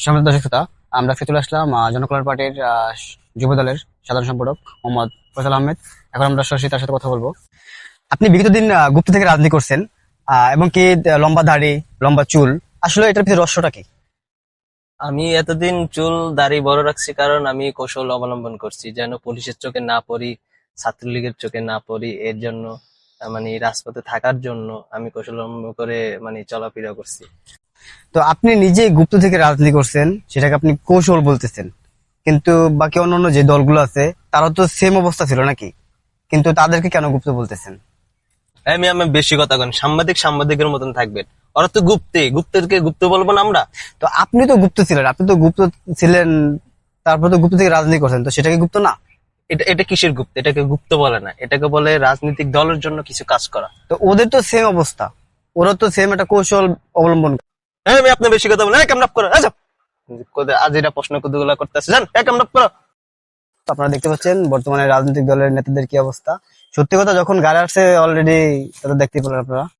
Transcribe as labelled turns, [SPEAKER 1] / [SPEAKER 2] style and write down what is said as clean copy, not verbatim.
[SPEAKER 1] সম্মানিত দর্শক শ্রোতা, আমরা ফিরে চলে আসলাম জনকল্যাণ পার্টির যুব দলের সাধারণ সম্পাদক মোহাম্মদ ফয়সাল আহমেদ। এখন আমরা সরাসরি তার সাথে কথা বলবো। আপনি বিগত দিন গুপ্ত থেকে রাজনীতি করছেন, এবং কি লম্বা দাড়ি, লম্বা চুল, আসলে এটার পিছনে রহস্যটা কি?
[SPEAKER 2] আমি এতদিন চুল দাড়ি বড় রাখছি কারণ আমি কৌশল অবলম্বন করছি যেন পুলিশের চোখে না পড়ি, ছাত্রলীগের চোখে না পড়ি। এর জন্য মানে রাজপথে থাকার জন্য আমি কৌশল অবলম্বন করে মানে চলাফেরা করছি।
[SPEAKER 1] তো আপনি নিজে গুপ্ত থেকে রাজনীতি করছেন, সেটাকে আপনি কৌশল বলতেছেন, কিন্তু বাকি অন্যান্য যে দলগুলো আছে তারা তো সেম অবস্থা ছিল নাকি? কিন্তু তাদেরকে কেন গুপ্ত বলতেছেন?
[SPEAKER 2] আমি বেশি কথা কেন, সাংবাদিকের মতন থাকবেন। ওরা তো গুপ্তকে গুপ্ত বলবো না আমরা?
[SPEAKER 1] তো আপনি তো গুপ্ত ছিলেন, তারপর তো গুপ্ত থেকে রাজনীতি করছেন, তো সেটা কি গুপ্ত না?
[SPEAKER 2] এটা এটা কিসের গুপ্ত? এটাকে গুপ্ত বলে না, এটাকে বলে রাজনৈতিক দলের জন্য কিছু কাজ করা।
[SPEAKER 1] তো ওদের তো সেম অবস্থা, ওরা তো সেম একটা কৌশল অবলম্বন করে।
[SPEAKER 2] আমি আপনি বেশি কথা বলেন, কেমন করো আজ এটা প্রশ্ন কতগুলা করতেছে, জান কেমন করো।
[SPEAKER 1] তো আপনারা দেখতে পাচ্ছেন বর্তমানে রাজনৈতিক দলের নেতাদের কি অবস্থা। সত্যি কথা যখন গাড়ি আসছে অলরেডি তাদের দেখতে পেলেন আপনারা।